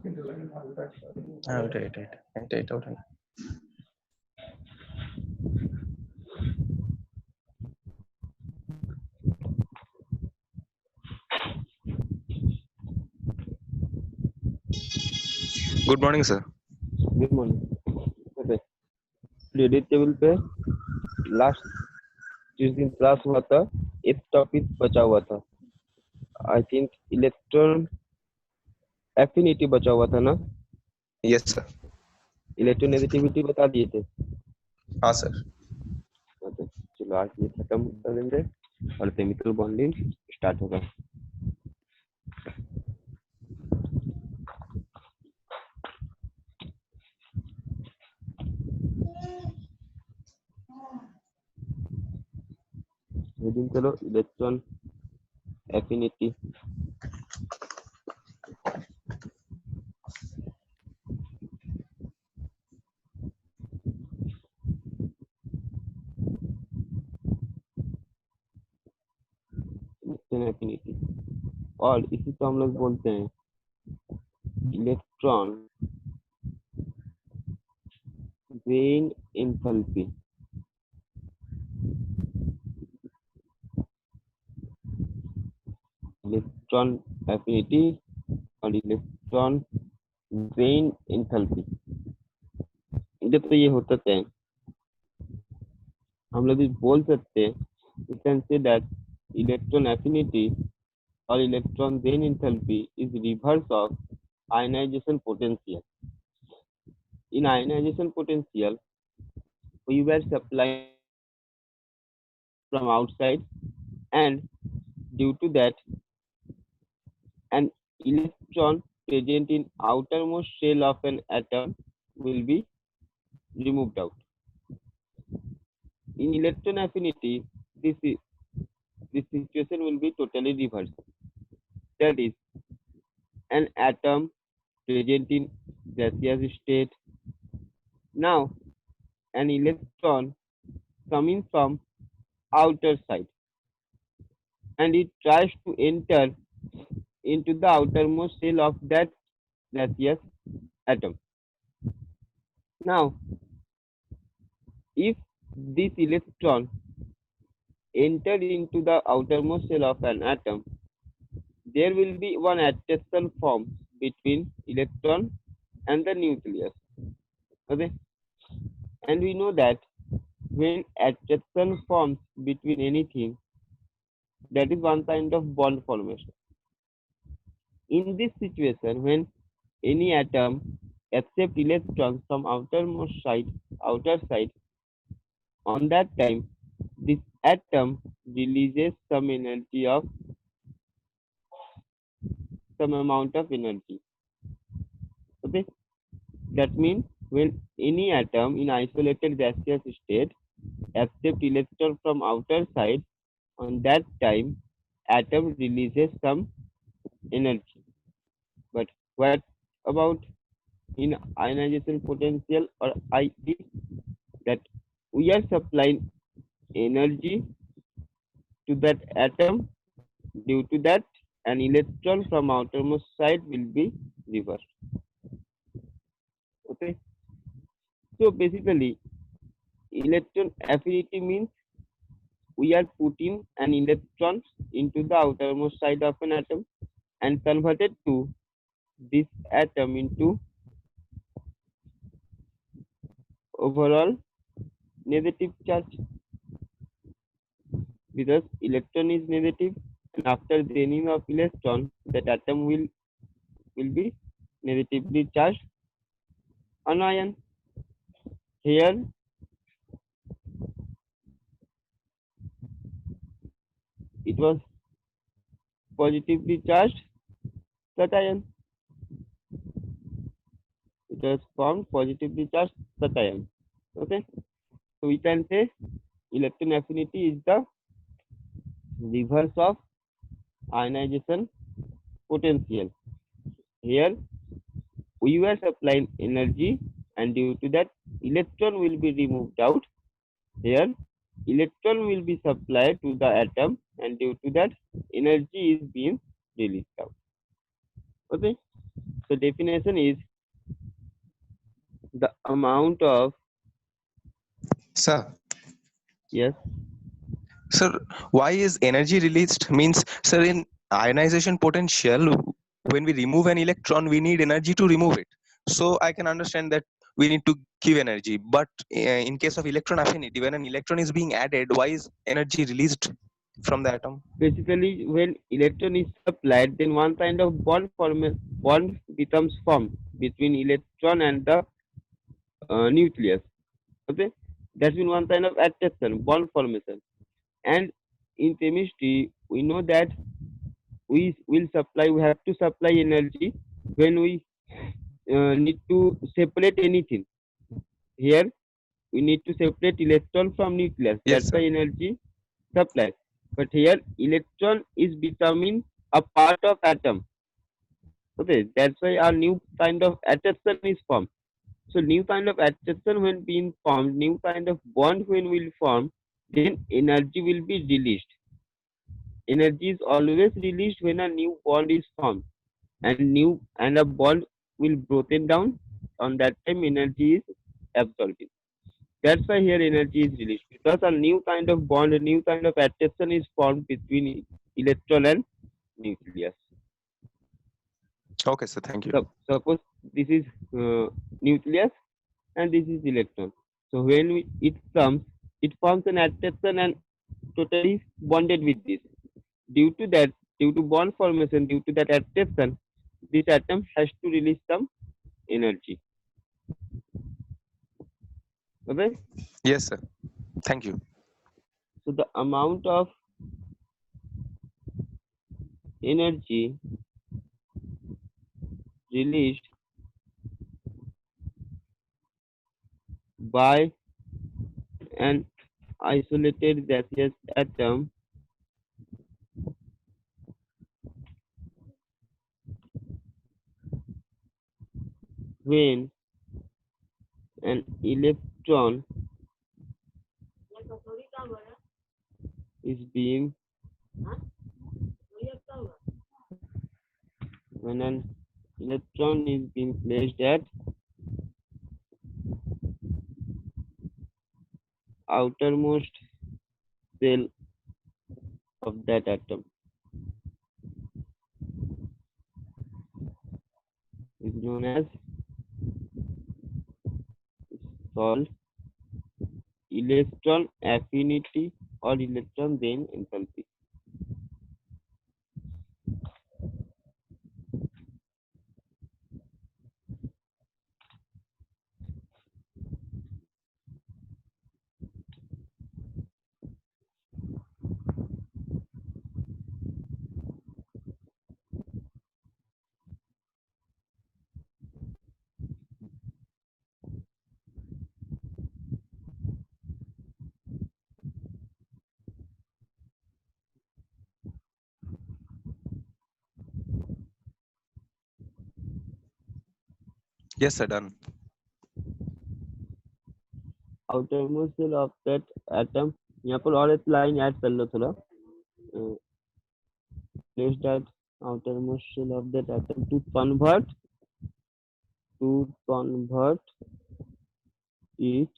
right. Good morning, sir. Good morning. Okay, credit table पे last जिस दिन class हुआ था एक टॉपिक बचा हुआ था। आई थिंक इलेक्ट्रॉन एफिनिटी बचा हुआ था ना। Yes, sir. इलेक्ट्रोनेगेटिविटी बता दिए थे। हाँ सर। ओके, चलो आज ये खत्म कर देंगे और केमिकल बॉन्डिंग स्टार्ट होगा। हेडिंग चलो इलेक्ट्रॉन एफिनिटी। इलेक्ट्रॉन एफिनिटी और इसी को हम लोग बोलते हैं electron when enthalpy. Electron affinity और इलेक्ट्रॉन वेन एंथैल्पी, जब तो ये होता है हम लोग भी बोल सकते हैं you can say that electron affinity or electron gain enthalpy is reverse of ionization potential. In ionization potential, we were supplying from outside, and due to that, an electron present in outermost shell of an atom will be removed out. In electron affinity, this situation will be totally reversed. That is, an atom present in gaseous state. Now, an electron coming from outer side and it tries to enter into the outermost shell of that gaseous atom. Now, if this electron enter into the outermost shell of an atom, there will be one attraction formed between electron and the nucleus. Okay, and we know that when attraction forms between anything, that is one kind of bond formation. In this situation, when any atom accepts electrons from outer side, on that time, this atom releases some amount of energy. Okay, that means when any atom in isolated gaseous state accept electron from outer side, on that time atom releases some energy. But what about in ionization potential or ID, that we are supplying energy to that atom, due to that an electron from outermost side will be reversed. Okay, so basically electron affinity means we are putting an electron into the outermost side of an atom and converted to this atom into overall negative charge, because electron is negative and after draining of electron that atom will be negatively charged anion. Here it was positively charged cation. It was formed positively charged cation. Okay, so we can say electron affinity is the reverse of ionization potential. Here we were supplying energy and due to that electron will be removed out. Here electron will be supplied to the atom and due to that energy is being released out. Okay, So definition is the amount of, Sir, yes, sir, why is energy released? Means, sir, in ionization potential, when we remove an electron, we need energy to remove it. So I can understand that we need to give energy. But in case of electron affinity, when an electron is being added, why is energy released from the atom? basically when electron is supplied, then one kind of bond becomes formed between electron and the nucleus. Okay, that's been one kind of attraction, bond formation. And in chemistry, we know that we have to supply energy when we need to separate anything. Here, we need to separate electron from nucleus. Yes, That's sir. why energy supplied. But here, electron is becoming a part of atom. Okay, that's why a new kind of attraction is formed. So new kind of attraction when being formed, new kind of bond when will form, then energy will be released. Energy is always released when a new bond is formed, and a bond will broken down. On that time, energy is absorbed. That's why here energy is released because a new kind of bond, a new kind of attraction is formed between electron and nucleus. Okay, sir. Thank you. So suppose this is nucleus and this is electron. So when it comes, it forms an attraction and totally bonded with this. Due to that, due to bond formation, due to that attraction, this atom has to release some energy. Okay. Yes, sir. Thank you. So the amount of energy released by an isolated gaseous atom when an electron is being when an electron is being placed at outermost cell of that atom is known as called electron affinity or electron gain enthalpy. Yes, sir. Done. Outermost cell of that atom, यहाँ पर और एक line add कर लो थोड़ा, place that outermost shell of that atom to convert it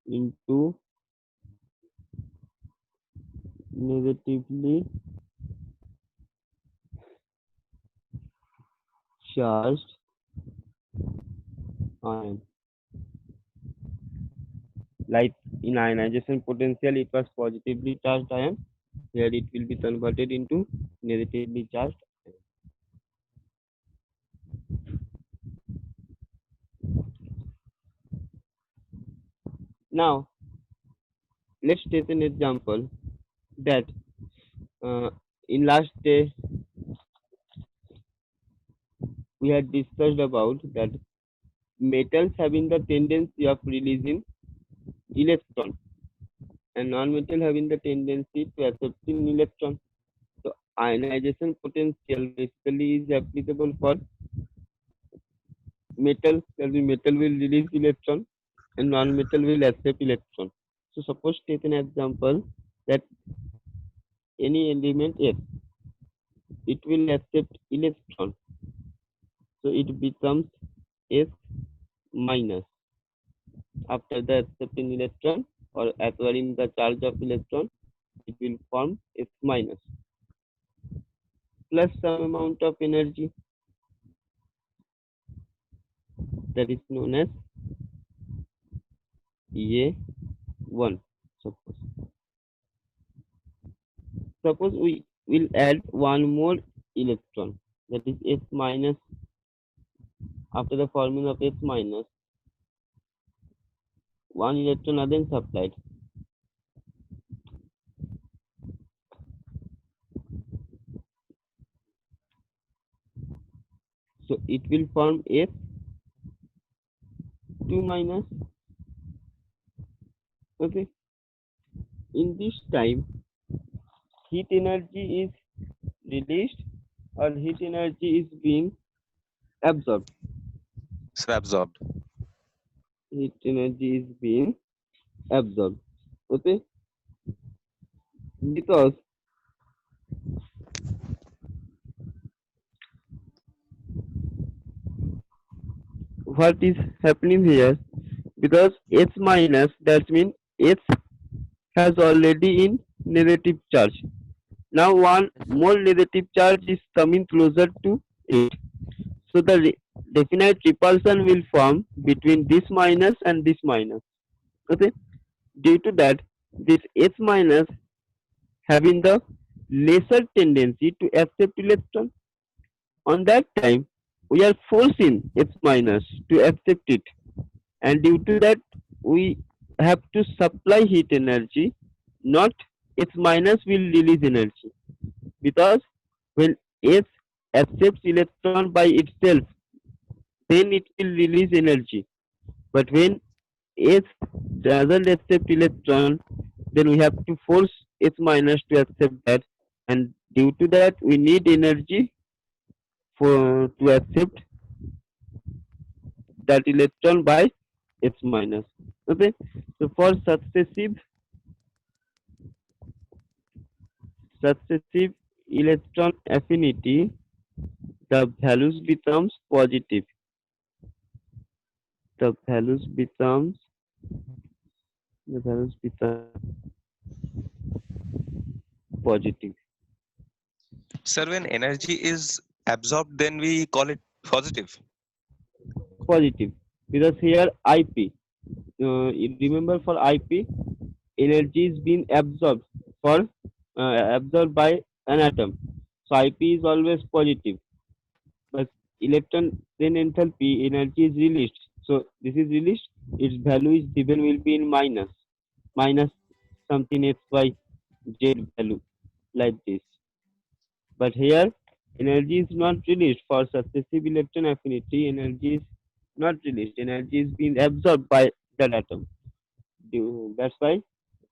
into negatively charged ion. Like in ionization potential, it was positively charged ion. Here it will be converted into negatively charged. Now, let's take an example that in last day we had discussed about that metals having the tendency of releasing electron and non-metal having the tendency to accepting electron. So ionization potential basically is applicable for metal, that means metal will release electron and non-metal will accept electron. So suppose take an example that any element F, it will accept electron So it becomes S minus. After the accepting electron or acquiring the charge of electron, it will form S minus plus some amount of energy that is known as A1. Suppose we will add one more electron, that is S minus. After the forming of S minus, one electron are then supplied. So it will form S2 minus. Okay. In this time, heat energy is released or heat energy is being absorbed. Sir, absorbed. Heat energy is being absorbed. Okay. Because what is happening here? Because H minus, that means H has already in negative charge. Now one more negative charge is coming closer to it. So the definite repulsion will form between this minus and this minus. Okay. Due to that, this H minus having the lesser tendency to accept electron. On that time, we are forcing H minus to accept it, and due to that, we have to supply heat energy, not H minus will release energy, because when H accepts electron by itself, then it will release energy. But when H doesn't accept electron, then we have to force H minus to accept that, and due to that, we need energy for to accept that electron by H minus. Okay, so for successive electron affinity, the values becomes positive. The values become positive. Sir, when energy is absorbed, then we call it positive. Positive, because here IP. You remember, for IP, energy is being absorbed absorbed by an atom. So IP is always positive. But electron then enthalpy energy is released. So this is released. Its value is given will be in minus something x y z value, like this. But here energy is not released. For successive electron affinity, energy is not released. Energy is being absorbed by that atom. That's why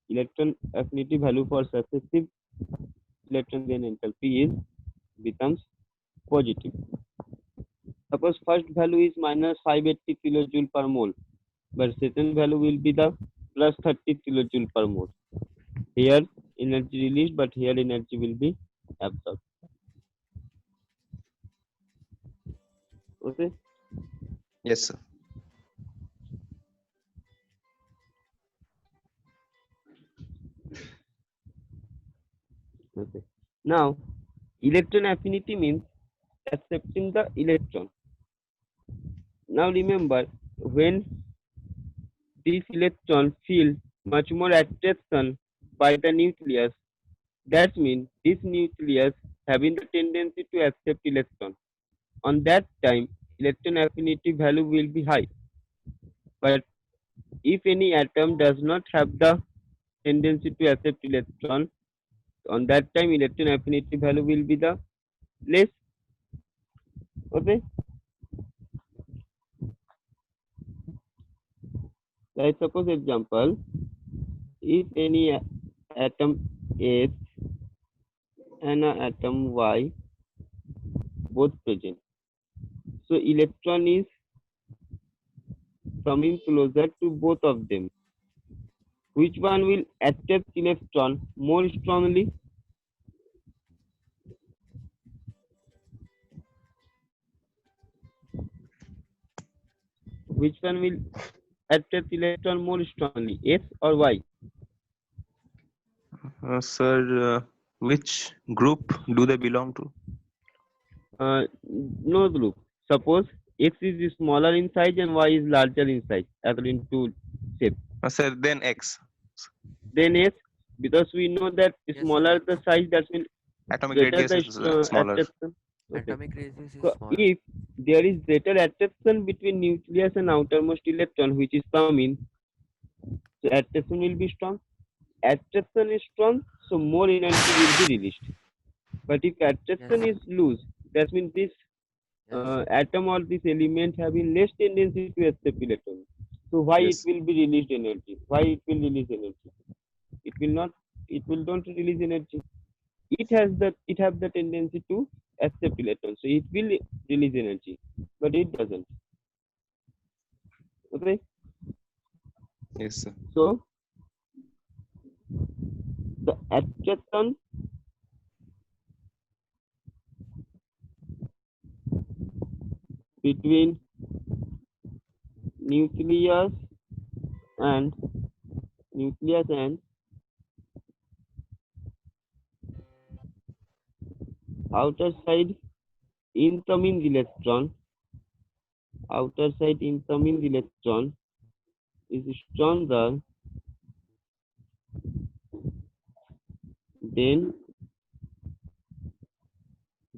electron affinity value for successive electron gain enthalpy is becomes positive. Suppose first value is minus 580 kilojoule per mole, but second value will be the plus 30 kilojoule per mole. Here energy released, but here energy will be absorbed. Okay. Yes, sir. Okay. Now, electron affinity means accepting the electron. Now remember, when this electron feel much more attraction by the nucleus, that means this nucleus having the tendency to accept electron. On that time, electron affinity value will be high. But if any atom does not have the tendency to accept electron, on that time electron affinity value will be the less. Okay. Like suppose example, if any atom X and an atom Y both present, so electron is coming closer to both of them. Which one will attract electron more strongly? which one will attract electron more strongly, S or Y? Sir, which group do they belong to? No group. Suppose X is smaller in size and Y is larger in size according to shape. Sir, then X. Then S, because we know that Yes, smaller sir. the size, that means Atomic greater radius the is smaller. attraction. Okay. Atomic radius is So small. if there is greater attraction between nucleus and outermost electron which is coming, so attraction will be strong. Attraction is strong, so more energy will be released. But if attraction Yes. is loose, that means this Yes. atom or this element having less tendency to accept electrons. So why Yes. it will be released energy? Why it will release energy? It will not. It will don't release energy. It have the tendency to accept electrons, so it will release energy, but it doesn't. Okay, Yes, sir. so the attraction between nucleus and outer side incoming electron is stronger than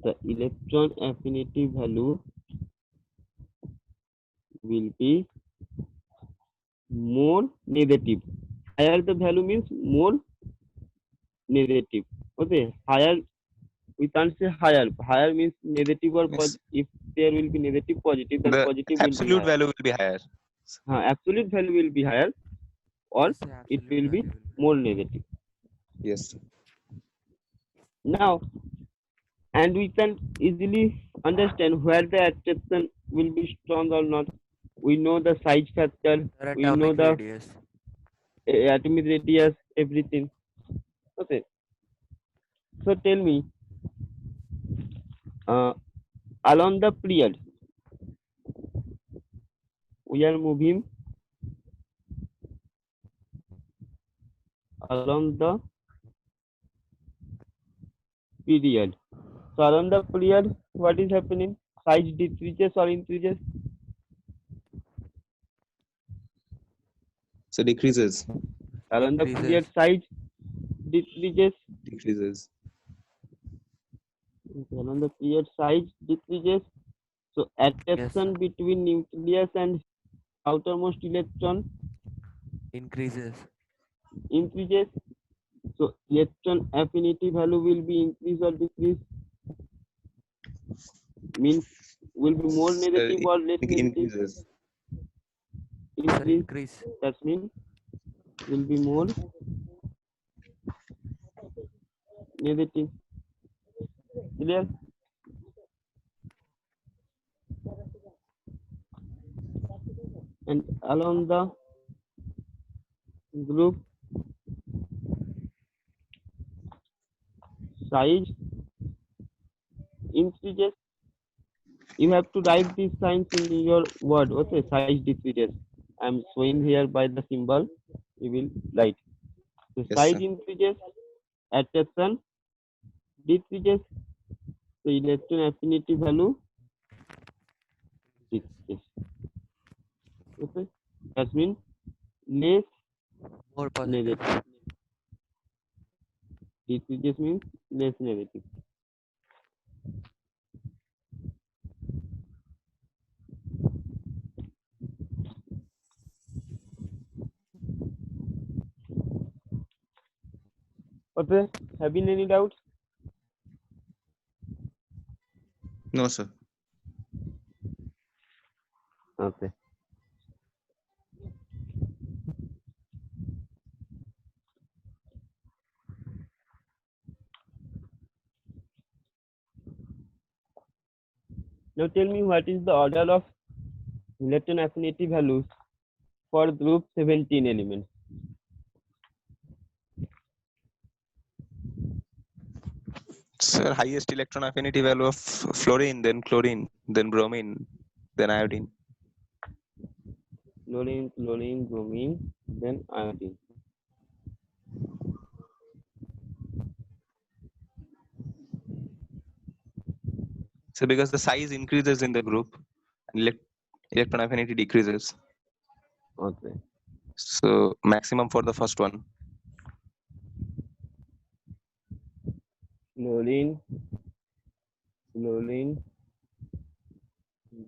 the electron affinity value will be more negative. Higher the value means more negative. Okay, higher, we can't say higher. Higher means negative or Yes. positive. If there will be negative, positive, then The positive will be absolute higher. value will be higher. Absolute value will be higher, or Yes, sir, it absolute will be value will be. more negative. Yes. Now, and we can easily understand where the attraction will be strong or not. We know the size factor, Sir, we know atomic the radius. atomic radius, everything. Okay, so tell me, along the period, we are moving along the period. So along the period, what is happening? Size decreases or increases? So decreases. Along the Increases. period, size decreases. Decreases. Along the period, size decreases. So attraction sir. between nucleus and outermost electron Increases. increases. So electron affinity value will be increase or decrease. Means will be more negative or less negative? Increases. Sir, Increase. increase. That means will be more negative. Clear? And along the group, size increases. You have to write these signs in your word. Okay, size decreases. I'm showing here by the symbol. You will write. So Yes, size sir. increases, attraction decreases, so electron affinity value decreases. Okay, that means less More positive. negative. Decreases means less negative. Okay, have been any doubts? No, sir. Okay. Now tell me what is the order of electron affinity values for group 17 elements? Sir, highest electron affinity value of fluorine, then chlorine, then bromine, then iodine. Chlorine, chlorine, bromine, then iodine. So because the size increases in the group, and electron affinity decreases. Okay. So maximum for the first one. Chlorine, chlorine,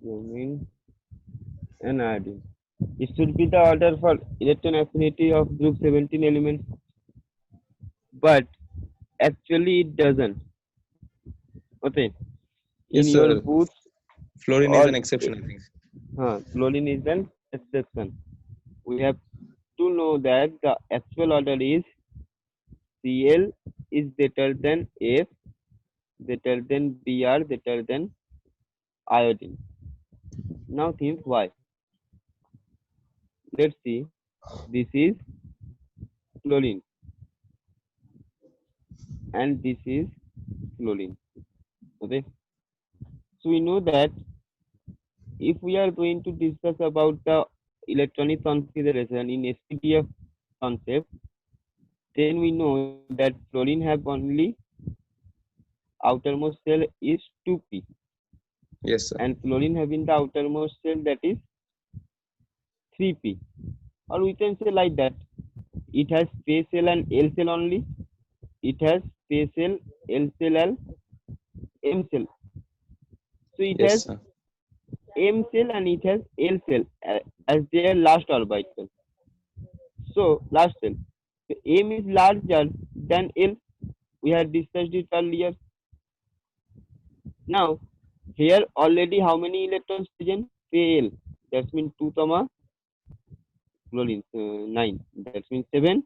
bromine, and iodine. It should be the order for electron affinity of group 17 elements, but actually it doesn't. Okay. In Yes, your sir. books, Fluorine is all an exception, I think. chlorine is an exception. We have to know that the actual order is Cl is greater than F, greater than Br, greater than iodine. Now think why. Let's see. This is chlorine and this is chlorine. Okay. So we know that if we are going to discuss about the electronic configuration in SPDF concept, then we know that fluorine have only outermost shell is 2p Yes, sir. and chlorine having the outermost shell that is 3p, or we can say like that it has P cell and L cell only. It has P cell, L cell and M cell. So it Yes, has sir. M cell and it has L cell as their last orbital. So last cell. So M is larger than L. We had discussed it earlier. Now here already how many electrons present? L. That means 2 comma chlorine 9. That means 7.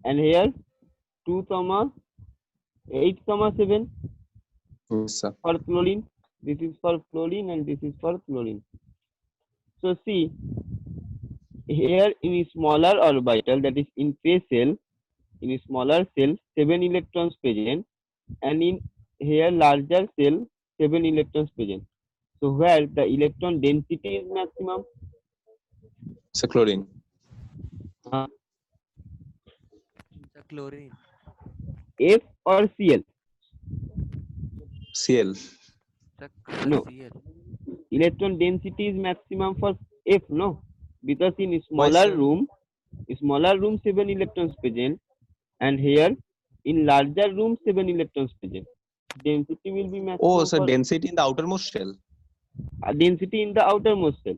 And here 2 comma 8 comma 7 Yes, sir. for chlorine. This is for chlorine and this is for chlorine. So see here in a smaller orbital, that is in phase cell, in a smaller cell 7 electrons present, and in here larger cell 7 electrons present. So where the electron density is maximum? So chlorine. The chlorine. F or Cl? Cl. The No. Cl. Electron density is maximum for F, no? Because in a Why, smaller sir? room 7 electrons present, and here in larger room 7 electrons present. Density will be maximum Oh, so for density in the outermost shell. density in the outermost cell.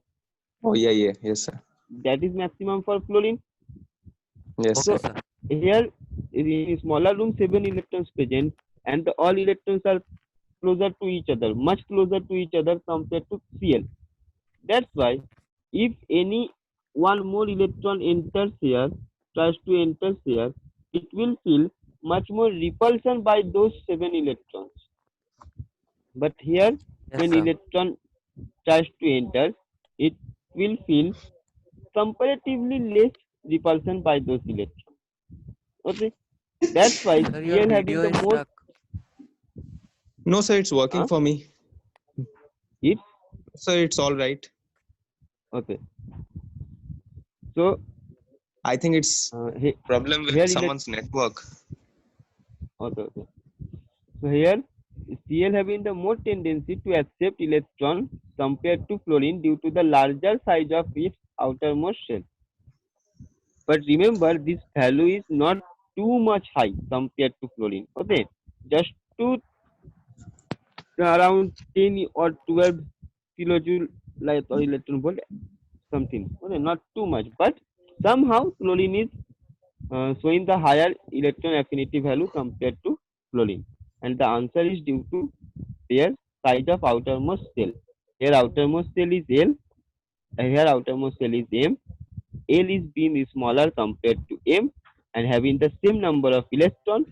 Oh, yeah, yeah. Yes, sir. That is maximum for chlorine. Yes, Okay, sir. sir. Here in smaller room 7 electrons present, and all electrons are closer to each other, much closer to each other compared to Cl. That's why if any one more electron enters here, tries to enter here, it will feel much more repulsion by those 7 electrons. But here, Yes, when sir. electron tries to enter, it will feel comparatively less repulsion by those electrons. Okay, that's why Sir, your Cl having video the is most. stuck. No, sir, it's working Huh? for me. It So it's all right. okay. So I think it's problem here with someone's network. okay. So here Cl having the more tendency to accept electron compared to fluorine due to the larger size of its outermost shell. But remember, this value is not too much high compared to fluorine. Okay, just to around 10 or 12 kilojoule like or electron volt something. Okay, not too much, but somehow fluorine is showing the higher electron affinity value compared to fluorine, and the answer is due to their size of outermost shell. Here outermost shell is L, and here outermost shell is M. L is being smaller compared to M and having the same number of electrons.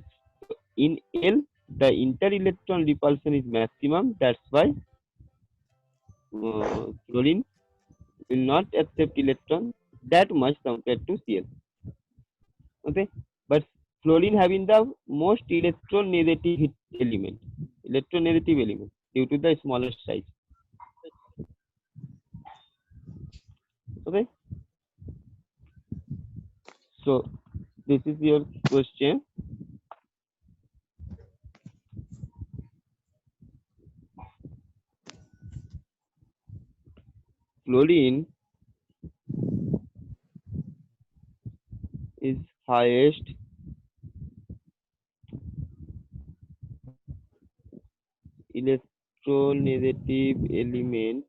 In L, the inter-electron repulsion is maximum. That's why fluorine will not accept electron that much compared to Cl. Okay, but fluorine having the most electronegative element due to the smaller size. Okay, So this is your question. Fluorine is highest electronegative element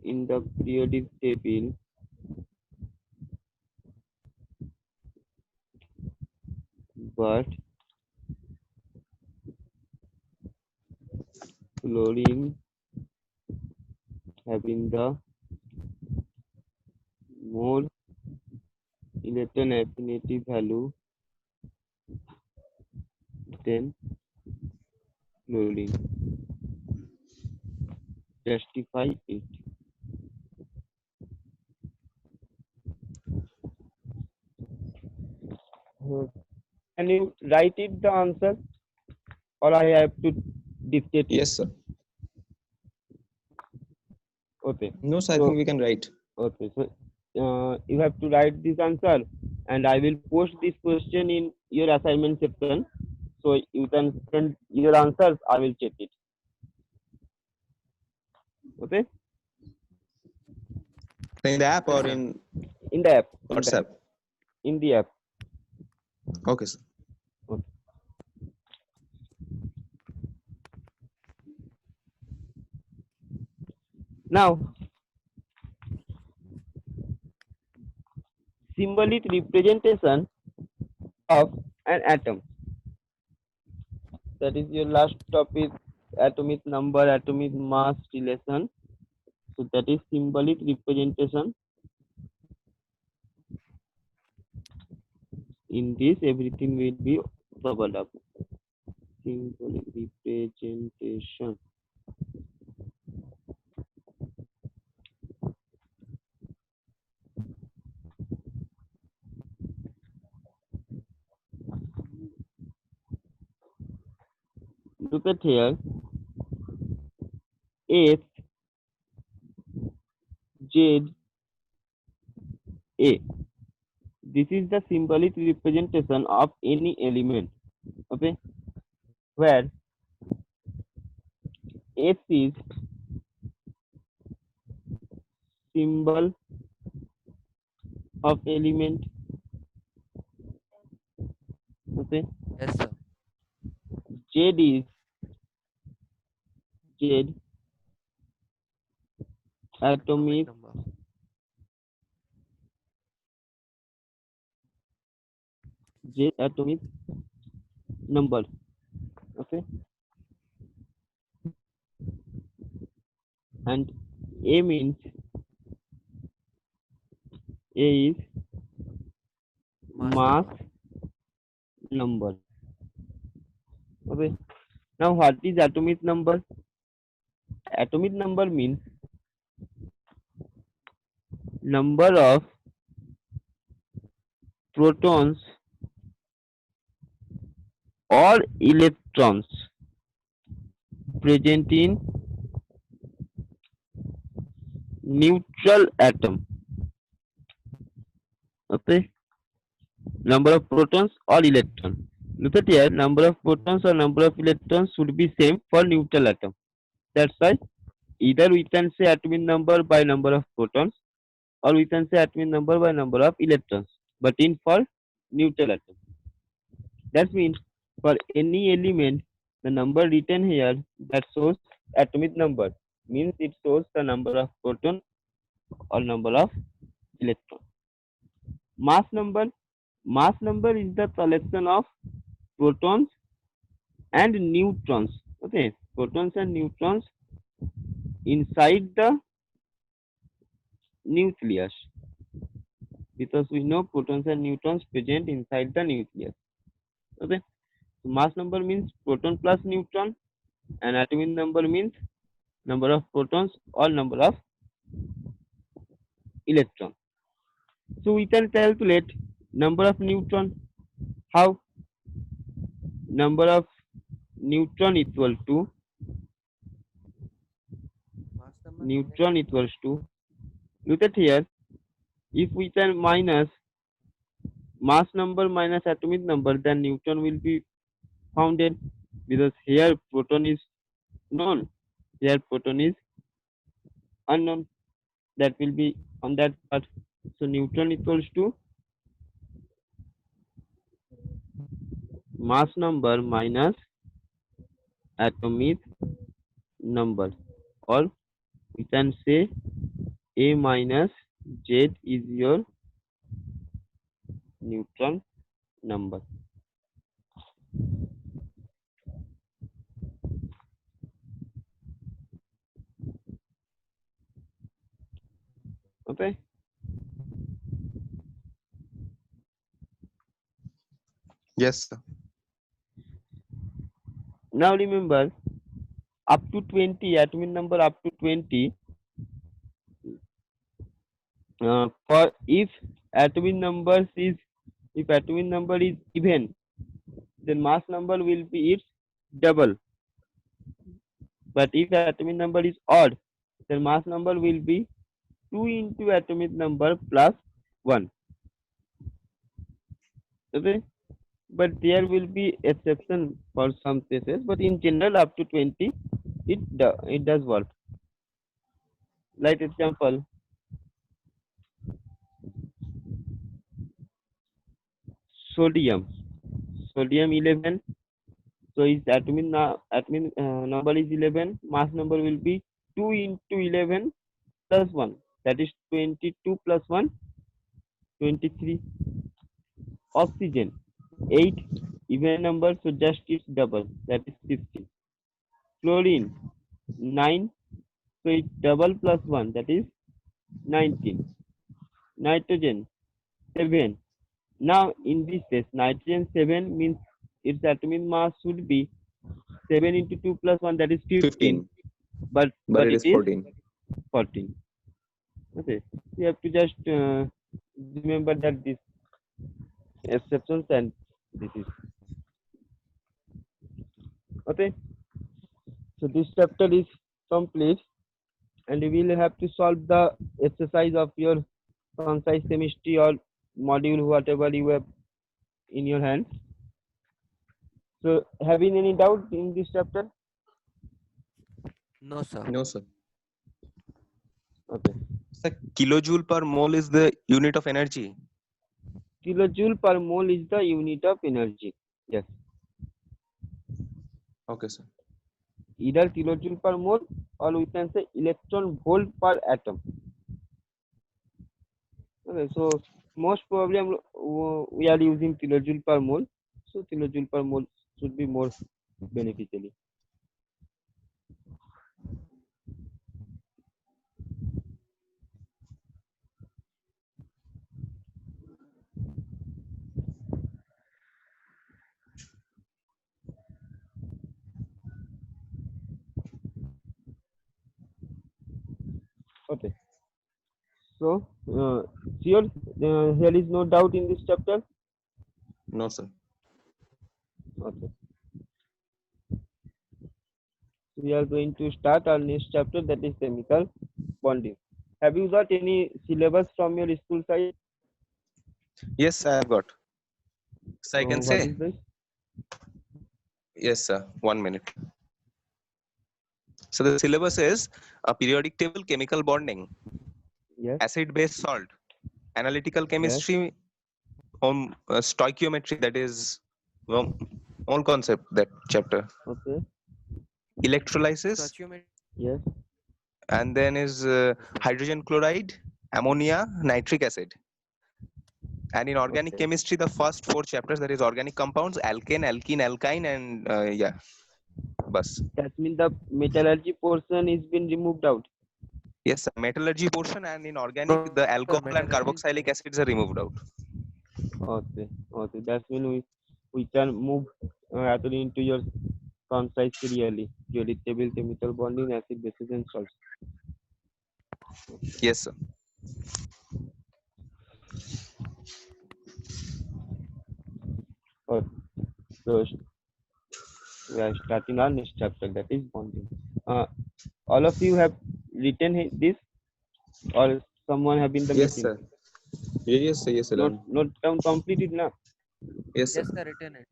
in the periodic table, but fluorine having the more electron affinity value than fluorine. Justify it. Can you write it the answer, or I have to dictate it? Yes, sir. Okay. No, sir, I So- think we can write. Okay. So you have to write this answer, and I will post this question in your assignment section. So you can send your answers. I will check it. Okay. In the app or sir. in In the app. WhatsApp? In the app. Okay, sir. Now, symbolic representation of an atom. That is your last topic, atomic number, atomic mass relation. So that is symbolic representation. In this, everything will be doubled up. Symbolic representation. Look at here. F Z A. This is the symbolic representation of any element. Okay, where F is symbol of element. Okay, Yes, sir. Z is Z atomic Number. Z atomic number. Okay, and A means A is mass number. Okay, now what is atomic number? Atomic number means number of protons or electrons present in neutral atom. Okay, number of protons or electrons. Look at here, number of protons or number of electrons should be same for neutral atom. That's why either we can say atomic number by number of protons, or we can say atomic number by number of electrons, but in for neutral atom. That means for any element, the number written here that shows atomic number means it shows the number of proton or number of electron. Mass number is the collection of protons and neutrons. Okay, protons and neutrons inside the nucleus, because we know protons and neutrons present inside the nucleus. Okay, so mass number means proton plus neutron, and atomic number means number of protons or number of electrons. So we can calculate number of neutron. How? Number of neutron equal to neutron equals to, look at here, if we can minus mass number minus atomic number, then neutron will be founded, because here proton is known, here proton is unknown. That will be on that part. So neutron equals to mass number minus atomic number, or we can say A minus Z is your neutron number. Okay. Yes, sir. Now remember, up to 20, atomic number up to 20, for if atomic number is even, then mass number will be its double. But if atomic number is odd, then mass number will be 2 into atomic number plus 1. Okay. But there will be exception for some cases, but in general up to 20 it does work. Like example, sodium 11, so its atomic number is 11, mass number will be 2 into 11 plus 1, that is 22 plus 1, 23. Oxygen 8, even number, so just its double, that is 15. Chlorine 9, so it's double plus 1, that is 19. Nitrogen 7. Now in this case, nitrogen 7 means its atomic mass should be 7 into 2 plus 1, that is 15. But it it is is 14. 14. Okay, you have to just remember that this exceptions and this is okay. So this chapter is complete, and we will have to solve the exercise of your concise chemistry or module, whatever you have in your hands. So, having any doubt in this chapter? No, sir. No, sir. Okay. Sir, kilojoule per mole is the unit of energy. Kilojoule per mole is the unit of energy. Yes. Okay, sir. Either kilojoule per mole, or we can say electron volt per atom. Okay. So most probably we are using kilojoule per mole. So kilojoule per mole should be more beneficially. Okay. So, sure, there is no doubt in this chapter. No, sir. Okay. We are going to start our next chapter, that is chemical bonding. Have you got any syllabus from your school side? Yes, I have got. So I can What say. is this? Yes, sir. 1 minute. So the syllabus is a periodic table, chemical bonding, Yes. acid-base salt, analytical chemistry, stoichiometry, that is all concept, that chapter. Okay. Electrolysis, Stoichiometry. Yes. and then is hydrogen chloride, ammonia, nitric acid. And in organic Okay. chemistry, the first 4 chapters, that is organic compounds, alkane, alkene, alkyne, and yeah, bus. That means the metallurgy portion is been removed out. Yes, sir. Metallurgy portion, and in organic, the alcohol and metallurgy is carboxylic acids are removed out. Okay. Okay. That means we can move according to your concise clearly. Periodic table, chemical bonding, acid, bases, and salts. Yes, sir. Okay. So we are starting our next chapter, that is bonding. All of you have written this, or someone have been the Yes, meeting? sir. Yes, sir. Yes, sir. Not completed now. Yes, sir. Yes, sir, written it.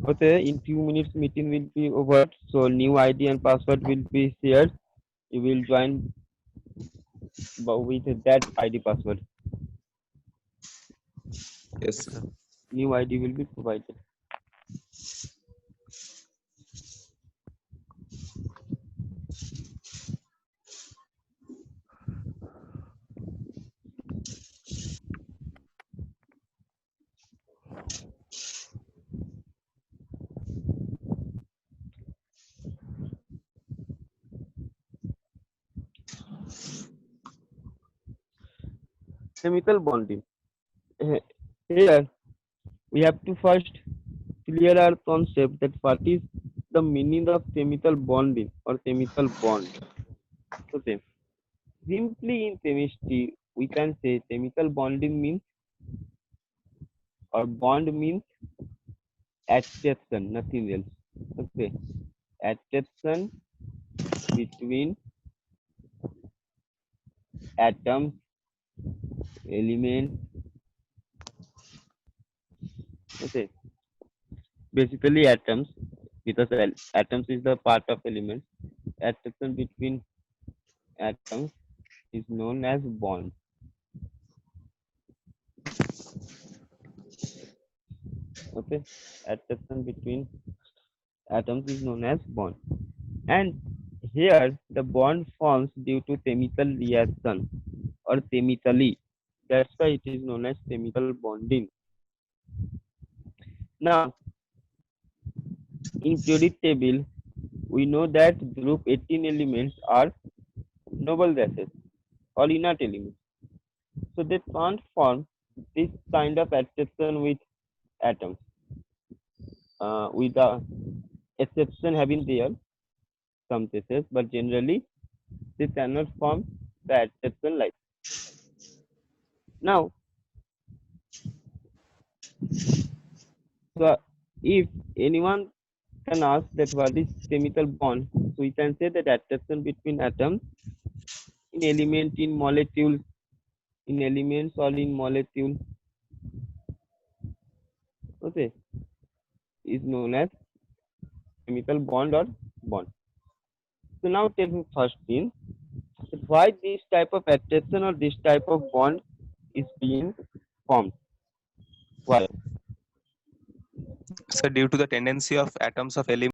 Okay, in few minutes meeting will be over. So new ID and password will be shared. You will join with that ID password. Yes, Yes, sir. sir. New ID will be provided. Chemical bonding. Here we have to first clear our concept that what is the meaning of chemical bonding or chemical bond. Okay. Simply in chemistry, we can say chemical bonding means or bond means attraction, nothing else. Okay. Attraction between atoms, elements. Okay. Basically atoms, because atoms is the part of elements. Attraction between atoms is known as bond. Okay. Attraction between atoms is known as bond. And here the bond forms due to chemical reaction or chemically. That's why it is known as chemical bonding. Now, in periodic table, we know that group 18 elements are noble gases or inert elements. So they can't form this kind of attraction with atoms. With the exception having there some cases, but generally they cannot form the attraction like. Now, so if anyone can ask that what is chemical bond, so we can say that attraction between atoms in element, in molecules, in elements or in molecule, okay, is known as chemical bond or bond. So now tell me first thing, that why this type of attraction or this type of bond is being formed? Why? So due to the tendency of atoms of elements